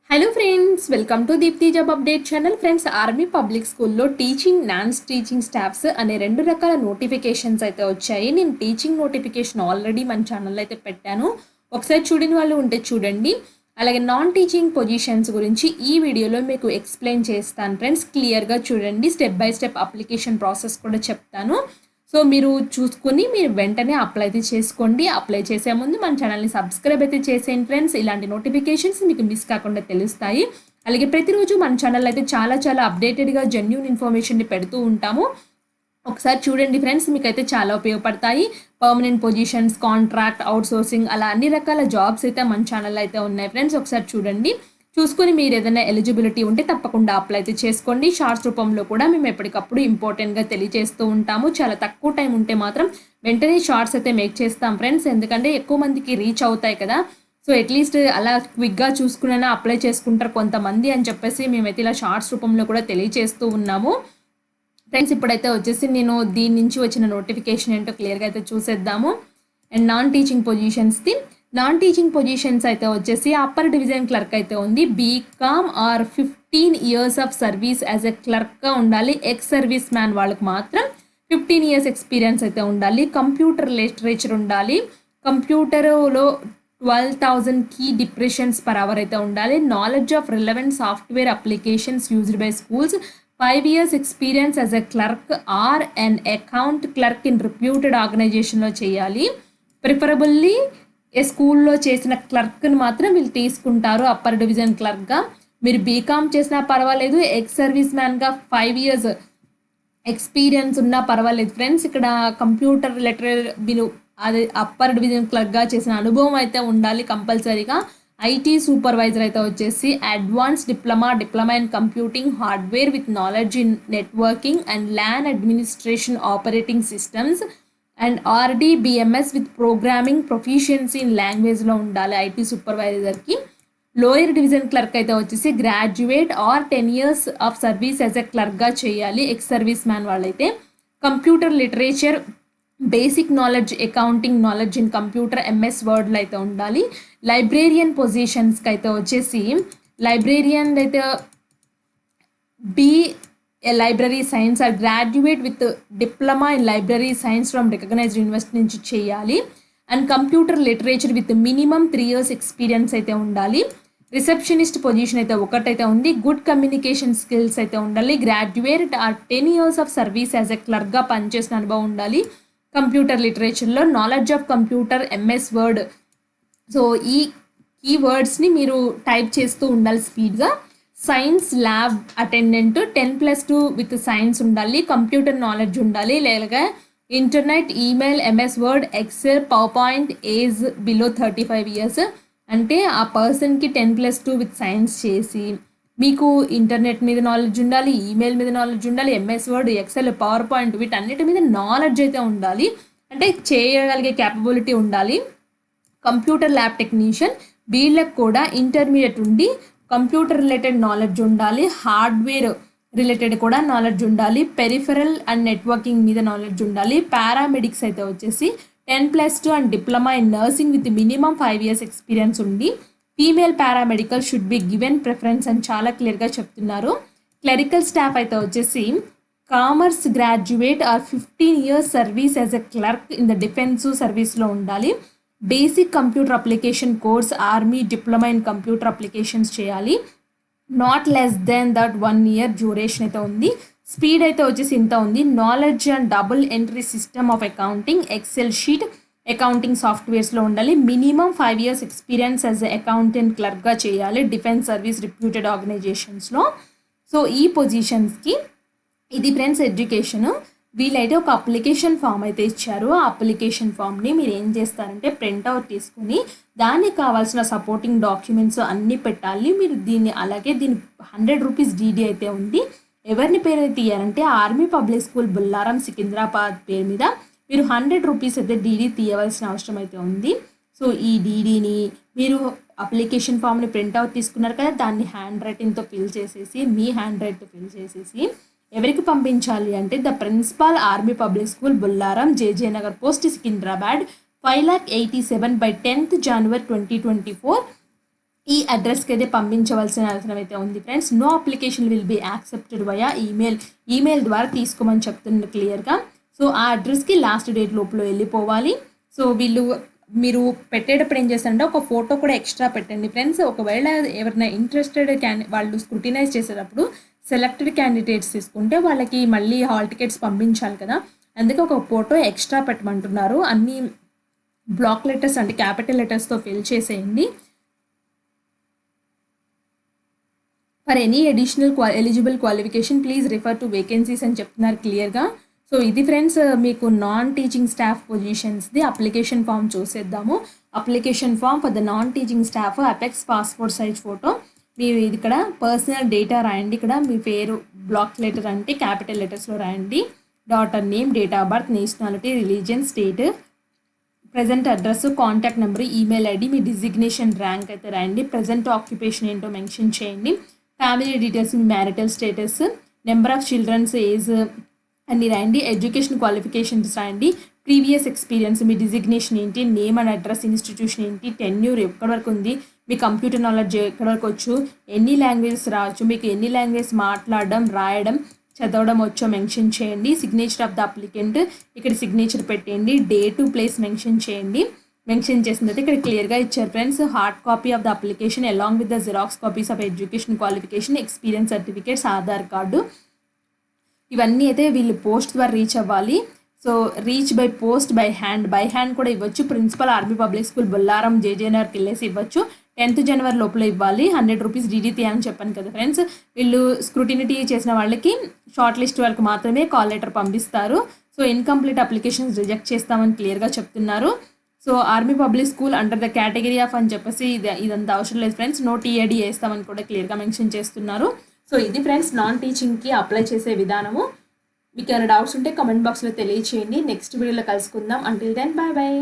Hello friends, welcome to Deepti job update channel. Friends, army public స్కూల్లో teaching teaching staffs అనే రెండు రకాల notifications అయితే వచ్చాయి. నేను టీచింగ్ నోటిఫికేషన్ ఆల్రెడీ మన ఛానల్లో అయితే పెట్టాను. ఒకసారి చూడని వాళ్ళు ఉంటే చూడండి. అలాగే నాన్ టీచింగ్ పొజిషన్స్ గురించి ఈ వీడియోలో మీకు ఎక్స్ప్లెయిన్ చేస్తాను ఫ్రెండ్స్. క్లియర్గా చూడండి, step by step application process కూడా చెప్తాను. సో మీరు చూసుకుని మీరు వెంటనే అప్లై అయితే చేసుకోండి. అప్లై చేసే ముందు మన ఛానల్ని సబ్స్క్రైబ్ అయితే చేసేయండి ఫ్రెండ్స్. ఇలాంటి నోటిఫికేషన్స్ మీకు మిస్ కాకుండా తెలుస్తాయి. అలాగే ప్రతిరోజు మన ఛానల్ అయితే చాలా అప్డేటెడ్గా జెన్యూన్ ఇన్ఫర్మేషన్ని పెడుతూ ఉంటాము. ఒకసారి చూడండి ఫ్రెండ్స్, మీకైతే చాలా ఉపయోగపడతాయి. పర్మనెంట్ పొజిషన్స్, కాంట్రాక్ట్, అవుట్సోర్సింగ్ అలా అన్ని రకాల జాబ్స్ అయితే మన ఛానల్లో అయితే ఉన్నాయి ఫ్రెండ్స్. ఒకసారి చూడండి, చూసుకొని మీరు ఏదైనా ఎలిజిబిలిటీ ఉంటే తప్పకుండా అప్లై అయితే చేసుకోండి. షార్ట్స్ రూపంలో కూడా మేము ఎప్పటికప్పుడు ఇంపార్టెంట్గా తెలియజేస్తూ ఉంటాము. చాలా తక్కువ టైం ఉంటే మాత్రం వెంటనే షార్ట్స్ అయితే మేక్ చేస్తాం ఫ్రెండ్స్, ఎందుకంటే ఎక్కువ మందికి రీచ్ అవుతాయి కదా. సో అట్లీస్ట్ అలా క్విక్గా చూసుకున్నా అప్లై చేసుకుంటారు కొంతమంది అని చెప్పేసి మేమైతే ఇలా షార్ట్స్ రూపంలో కూడా తెలియజేస్తూ ఉన్నాము ఫ్రెండ్స్. ఇప్పుడైతే వచ్చేసి నేను దీని నుంచి వచ్చిన నోటిఫికేషన్ ఏంటో క్లియర్గా అయితే చూసేద్దాము. అండ్ నాన్ టీచింగ్ పొజిషన్స్ అయితే వచ్చేసి అప్పర్ డివిజన్ క్లర్క్ అయితే ఉంది. BCom or 15 years of service as a క్లర్క్గా ఉండాలి. ఎక్స్ సర్వీస్ మ్యాన్ వాళ్ళకి మాత్రం 15 years ఎక్స్పీరియన్స్ అయితే ఉండాలి. కంప్యూటర్ లిటరేచర్ ఉండాలి. కంప్యూటర్లో 12,000 కీ డిప్రెషన్స్ పర్ అవర్ అయితే ఉండాలి. Knowledge of relevant software applications used by schools. 5 years experience as a clerk or and account clerk in reputed ఆర్గనైజేషన్లో చేయాలి. ప్రిఫరబుల్లీ స్కూల్లో చేసిన క్లర్క్ని మాత్రం వీళ్ళు తీసుకుంటారు అప్పర్ డివిజన్ క్లర్క్గా. మీరు బీకామ్ చేసినా పర్వాలేదు, ఎక్స్ సర్వీస్ మ్యాన్గా 5 years ఎక్స్పీరియన్స్ ఉన్నా పర్వాలేదు ఫ్రెండ్స్. ఇక్కడ కంప్యూటర్ లిటరేచర్ మీరు అది అప్పర్ డివిజన్ క్లర్క్గా చేసిన అనుభవం అయితే ఉండాలి కంపల్సరీగా. ఐటీ సూపర్వైజర్ అయితే వచ్చేసి advance diploma in computing hardware with knowledge in networking and LAN administration operating systems and RDBMS with programming proficiency in లాంగ్వేజ్లో ఉండాలి ఐటీ సూపర్వైజర్కి. లోయర్ డివిజన్ క్లర్క్ అయితే వచ్చేసి graduate or 10 years of service as a క్లర్క్గా చేయాలి ex service man వాళ్ళైతే. Computer literature, basic knowledge, accounting knowledge in computer MS వర్డ్లో అయితే ఉండాలి. లైబ్రేరియన్ పొజిషన్స్కి అయితే వచ్చేసి లైబ్రేరియన్ అయితే B library science or graduate with diploma in library science from recognised university నుంచి చేయాలి. And computer literature with minimum 3 years experience అయితే ఉండాలి. రిసెప్షనిస్ట్ పొజిషన్ అయితే ఒకటైతే ఉంది. గుడ్ కమ్యూనికేషన్ స్కిల్స్ అయితే ఉండాలి. Graduate or 10 years of service as a క్లర్క్గా పనిచేసిన అనుభవం ఉండాలి. కంప్యూటర్ లిటరేచర్లో knowledge of computer MS word. So ఈ కీవర్డ్స్ని మీరు టైప్ చేస్తూ ఉండాలి స్పీడ్గా. Science lab attendant 10+2 with science ఉండాలి. కంప్యూటర్ నాలెడ్జ్ ఉండాలి. లేదా internet, email, MS word, XL, power point. Age below 35 years అంటే ఆ పర్సన్కి 10+2 విత్ సైన్స్ చేసి మీకు ఇంటర్నెట్ మీద నాలెడ్జ్ ఉండాలి, ఈమెయిల్ మీద నాలెడ్జ్ ఉండాలి, MS word, XL, power point వీటన్నిటి మీద నాలెడ్జ్ అయితే ఉండాలి. అంటే చేయగలిగే క్యాపబిలిటీ ఉండాలి. కంప్యూటర్ ల్యాబ్ టెక్నీషియన్ వీళ్ళకి కూడా ఇంటర్మీడియట్ ఉండి కంప్యూటర్ రిలేటెడ్ నాలెడ్జ్ ఉండాలి. హార్డ్వేర్ రిలేటెడ్ కూడా నాలెడ్జ్ ఉండాలి. పెరిఫెరల్ అండ్ నెట్వర్కింగ్ మీద నాలెడ్జ్ ఉండాలి. పారామెడిక్స్ అయితే వచ్చేసి 10+2 and diploma in nursing with minimum 5 years experience ఉంది. Female paramedical should be given preference అని చాలా క్లియర్గా చెప్తున్నారు. క్లరికల్ స్టాఫ్ అయితే వచ్చేసి commerce graduate or 15 years service as a clerk in the defence సర్వీస్లో ఉండాలి. Basic computer application course, army diploma in computer applications చేయాలి. Not less than that 1 year duration అయితే ఉంది. స్పీడ్ అయితే వచ్చేసి ఇంత ఉంది. Knowledge and double entry system of accounting, excel sheet, accounting సాఫ్ట్వేర్స్లో ఉండాలి. Minimum 5 years experience as accountant క్లర్క్గా చేయాలి డిఫెన్స్ సర్వీస్ రిప్యూటెడ్ ఆర్గనైజేషన్స్లో. సో ఈ పొజిషన్స్కి ఇది ఫ్రెండ్స్ ఎడ్యుకేషను. వీళ్ళైతే ఒక అప్లికేషన్ ఫామ్ అయితే ఇచ్చారు. ఆ అప్లికేషన్ ఫామ్ని మీరు ఏం చేస్తారంటే ప్రింట్అవుట్ తీసుకుని దానికి కావాల్సిన సపోర్టింగ్ డాక్యుమెంట్స్ అన్నీ పెట్టాలి. మీరు అలాగే దీని 100 rupees DD అయితే ఉంది. ఎవరిని పేరు అయితే తీయాలంటే army public school Bullaram Secunderabad పేరు మీద మీరు 100 rupees అయితే DD తీయవలసిన అవసరం అయితే ఉంది. సో ఈ DDని మీరు అప్లికేషన్ ఫామ్ని ప్రింట్అవుట్ తీసుకున్నారు కదా, దాన్ని హ్యాండ్ రైటింగ్తో ఫిల్ చేసేసి మీ హ్యాండ్ రైట్తో ఫిల్ చేసేసి ఎవరికి పంపించాలి అంటే the principal army public school Bullaram JJ Nagar post Secunderabad 5,87 by 10th January 2024 ఈ అడ్రస్కి అయితే పంపించవలసిన అవసరం అయితే ఉంది friends. No application will be accepted via email ద్వారా తీసుకోమని చెప్తున్నారు క్లియర్గా. సో ఆ అడ్రస్కి లాస్ట్ డేట్ లోపల వెళ్ళిపోవాలి. సో మీరు పెట్టేటప్పుడు ఏం చేస్తారంటే ఒక ఫోటో కూడా ఎక్స్ట్రా పెట్టండి ఫ్రెండ్స్. ఒకవేళ ఎవరైనా ఇంట్రెస్టెడ్ వాళ్ళు స్క్రూటినైజ్ చేసేటప్పుడు సెలెక్టెడ్ క్యాండిడేట్స్ తీసుకుంటే వాళ్ళకి మళ్ళీ హాల్ టికెట్స్ పంపించాలి కదా, అందుకే ఒక ఫోటో ఎక్స్ట్రా పెట్టమంటున్నారు. అన్ని బ్లాక్ లెటర్స్ అంటే క్యాపిటల్ లెటర్స్తో ఫిల్ చేసేయండి. For any additional eligible qualification please refer to vacancies అని చెప్తున్నారు క్లియర్గా. సో ఇది ఫ్రెండ్స్ మీకు నాన్ టీచింగ్ స్టాఫ్ పొజిషన్స్ది అప్లికేషన్ ఫామ్ చూసేద్దాము. Application form for the non teaching staff affix passport size photo. మీరు ఇది ఇక్కడ పర్సనల్ డేటా రాయండి. ఇక్కడ మీ పేరు బ్లాక్ లెటర్ అంటే క్యాపిటల్ లెటర్స్లో రాయండి. Daughter name, date of birth, nationality, religion, state, present address, contact number, email ID, మీ డిజిగ్నేషన్ ర్యాంక్ అయితే రాయండి. ప్రజెంట్ ఆక్యుపేషన్ ఏంటో మెన్షన్ చేయండి. ఫ్యామిలీ డీటెయిల్స్, మీ marital status, number of childrens, age అన్ని రాయండి. ఎడ్యుకేషన్ క్వాలిఫికేషన్స్ రాయండి. ప్రీవియస్ ఎక్స్పీరియన్స్, మీ డిజిగ్నేషన్ ఏంటి, నేమ్ అండ్ అడ్రస్, ఇన్స్టిట్యూషన్ ఏంటి, టెన్యూర్ ఎక్కడి వరకు ఉంది, మీ కంప్యూటర్ నాలెడ్జ్ ఎక్కడి వరకు వచ్చు, ఎన్ని లాంగ్వేజెస్ రావచ్చు, మీకు ఎన్ని లాంగ్వేజెస్ మాట్లాడడం, రాయడం, చదవడం వచ్చో మెన్షన్ చేయండి. సిగ్నేచర్ ఆఫ్ ద అప్లికెంట్, ఇక్కడ సిగ్నేచర్ పెట్టండి. డే టు ప్లేస్ మెన్షన్ చేయండి. మెన్షన్ చేసిన తర్వాత ఇక్కడ క్లియర్గా ఇచ్చారు friends. Hard copy of the application along with the Xerox copies of education qualification, experience certificates, Aadhaar card, ఇవన్నీ అయితే వీళ్ళు పోస్ట్ ద్వారా రీచ్ అవ్వాలి. So reach by post, by hand కూడా ఇవ్వచ్చు. Principal army public school Bollaram జేజేనగర్కి వెళ్ళేసి ఇవ్వచ్చు. 10th జనవరి లోపల ఇవ్వాలి. 100 రూపీస్ డీడీటీ అని చెప్పాను కదా ఫ్రెండ్స్. వీళ్ళు స్క్రూటినిటీ చేసిన వాళ్ళకి షార్ట్ లిస్ట్ వరకు మాత్రమే కాల్ లెటర్ పంపిస్తారు. సో ఇన్కంప్లీట్ అప్లికేషన్స్ రిజెక్ట్ చేస్తామని క్లియర్గా చెప్తున్నారు. So army public school under the category of అని చెప్పేసి ఇదంతా అవసరం లేదు ఫ్రెండ్స్. నో టీఏడీ వేస్తామని కూడా క్లియర్గా మెన్షన్ చేస్తున్నారు. సో ఇది ఫ్రెండ్స్ నాన్ టీచింగ్కి అప్లై చేసే విధానము. మీకు ఏమైనా డౌట్స్ ఉంటే కామెంట్ బాక్స్లో తెలియచేయండి. నెక్స్ట్ వీడియోలో కలుసుకుందాం. Until then bye bye.